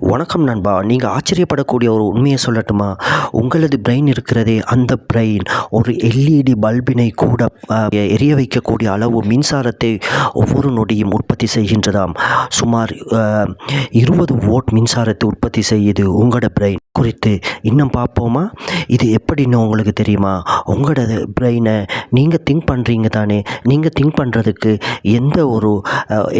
வணக்கம் நண்பா. நீங்கள் ஆச்சரியப்படக்கூடிய ஒரு உண்மையை சொல்லட்டுமா? உங்களது பிரெயின் இருக்கிறதே, அந்த பிரெயின் ஒரு எல்இடி பல்பினை கூட எரிய வைக்கக்கூடிய அளவு மின்சாரத்தை ஒவ்வொரு நொடியும் உற்பத்தி செய்கின்றதாம். சுமார் 20 வோல்ட் மின்சாரத்தை உற்பத்தி செய்யுது உங்களோட பிரெயின். குறித்து இன்னும் பார்ப்போமா? இது எப்படின்னு உங்களுக்கு தெரியுமா? உங்களோட பிரெயினை நீங்கள் திங்க் பண்ணுறீங்க தானே, நீங்கள் திங்க் பண்ணுறதுக்கு எந்த ஒரு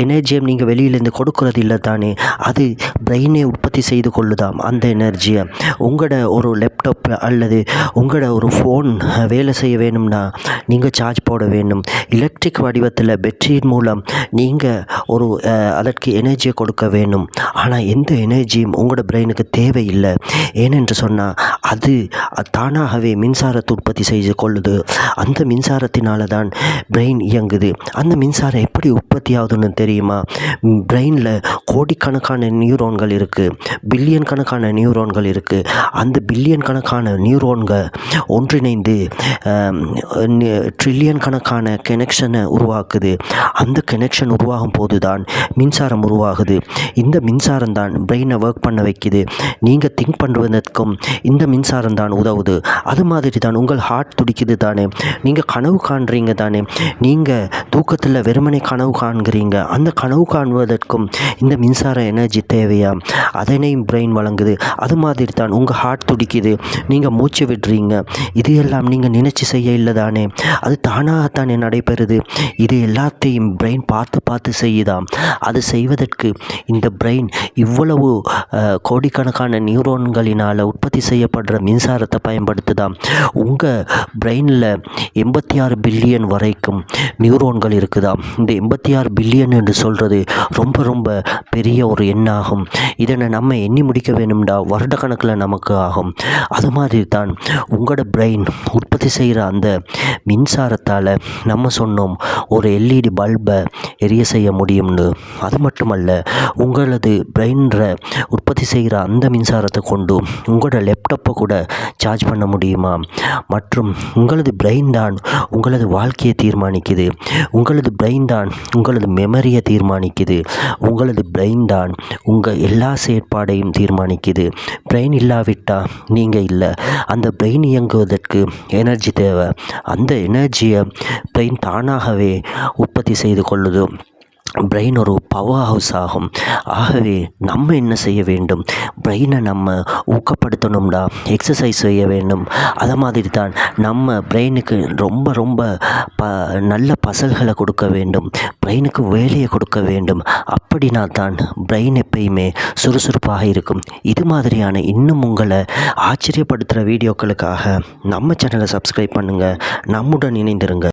எனர்ஜியும் நீங்கள் வெளியிலேருந்து கொடுக்கறது இல்லை தானே, அது பிரெயினே உற்பத்தி செய்து கொள்ளுதாம் அந்த எனர்ஜியை. உங்களோட ஒரு லேப்டாப் அல்லது உங்களோட ஒரு ஃபோன் வேலை செய்ய வேணும்னா நீங்கள் சார்ஜ் போட வேண்டும். எலக்ட்ரிக் வடிவத்தில் பேட்டரியின் மூலம் நீங்கள் ஒரு அதற்கு எனர்ஜியை கொடுக்க வேண்டும். ஆனால் எந்த எனர்ஜியும் உங்களோட பிரெயினுக்கு தேவையில்லை. ஏனென்று சொன்னால் அது தானாகவே மின்சாரத்தை உற்பத்தி செய்து கொள்ளுது. அந்த மின்சாரத்தினால தான் பிரெயின் இயங்குது. அந்த மின்சாரம் எப்படி உற்பத்தி ஆகுதுன்னு தெரியுமா? பிரெயினில் கோடிக்கணக்கான நியூரான்கள் இருக்குது, பில்லியன் கணக்கான நியூரான்கள் இருக்குது. அந்த பில்லியன் கணக்கான நியூரான்கள் ஒன்றிணைந்து ட்ரில்லியன் கணக்கான கனெக்ஷனை உருவாக்குது. அந்த கனெக்ஷன் உருவாகும் போது தான் மின்சாரம் உருவாகுது. இந்த மின்சாரம் தான் பிரெயினை ஒர்க் பண்ண வைக்குது. நீங்கள் திங்க் பண்ணுவதற்கும் இந்த மின்சாரம் தான் உதவுது. அது மாதிரி தான் உங்கள் ஹார்ட் துடிக்குது தானே, நீங்கள் கனவு காண்றீங்க தானே, நீங்கள் தூக்கத்தில் வெறுமனை கனவு காண்கிறீங்க. அந்த கனவு காண்பதற்கும் இந்த மின்சார எனர்ஜி தேவையா? அதனையும் பிரெயின் வழங்குது. அது மாதிரி தான் உங்கள் ஹார்ட் துடிக்குது, நீங்கள் மூச்சு விடுறீங்க. இது எல்லாம் நீங்கள் நினச்சி செய்ய இல்லை தானே, அது தானாகத்தானே நடைபெறுது. இது எல்லாத்தையும் பிரெயின் பார்த்து செய்யுதாம். அது செய்வதற்கு இந்த பிரெயின் இவ்வளவு கோடிக்கணக்கான நியூரான்களினால் உற்பத்தி செய்யப்படுற மின்சாரத்தை பயன்படுத்துதாம். உங்கள் பிரெயினில் 86 பில்லியன் வரைக்கும் நியூரான்கள் இருக்குதாம். இந்த 86 பில்லியன் என்று சொல்கிறது ரொம்ப பெரிய ஒரு எண்ணாகும். இதனை நம்ம எண்ணி முடிக்க வேணும்டா வருடக்கணக்கில் நமக்கு ஆகும். அது மாதிரி தான் உங்களோட பிரெயின் உற்பத்தி செய்கிற அந்த மின்சாரத்தால் நம்ம சொன்னோம் ஒரு எல்இடி பல்பை எரிய செய்ய முடியும்னு. அது மட்டுமல்ல, உங்களது பிரெயினில் உற்பத்தி செய்கிற அந்த மின்சாரத்தை கொண்டு உங்களோட லேப்டாப்பை கூட சார்ஜ் பண்ண முடியுமா? மற்றும் உங்களது பிரெயின் தான் உங்களது வாழ்க்கையை தீர்மானிக்குது. உங்களது பிரெயின் தான் உங்களது மெமரியை தீர்மானிக்குது. உங்களது பிரெயின் தான் உங்கள் எல்லா செயற்பாடையும் தீர்மானிக்குது. பிரெயின் இல்லாவிட்டால் நீங்கள் இல்லை. அந்த பிரெயின் இயங்குவதற்கு எனர்ஜி தேவை. அந்த எனர்ஜியை பிரெயின் தானாகவே உற்பத்தி செய்து கொள்ளுது. பிரெயின் ஒரு பவர் ஹவுஸ் ஆகும். ஆகவே நம்ம என்ன செய்ய வேண்டும்? பிரெயினை நம்ம ஊக்கப்படுத்தணும்டா, எக்ஸசைஸ் செய்ய வேண்டும். அதை மாதிரி தான் நம்ம பிரெயினுக்கு ரொம்ப நல்ல பசல்களை கொடுக்க வேண்டும். பிரெயினுக்கு வேலையை கொடுக்க வேண்டும். அப்படின்னா தான் பிரெயின் எப்பயுமே சுறுசுறுப்பாக இருக்கும். இது மாதிரியான இன்னும் உங்களை ஆச்சரியப்படுத்துகிற வீடியோக்களுக்காக நம்ம சேனலை சப்ஸ்கிரைப் பண்ணுங்கள். நம்முடன் இணைந்திருங்க.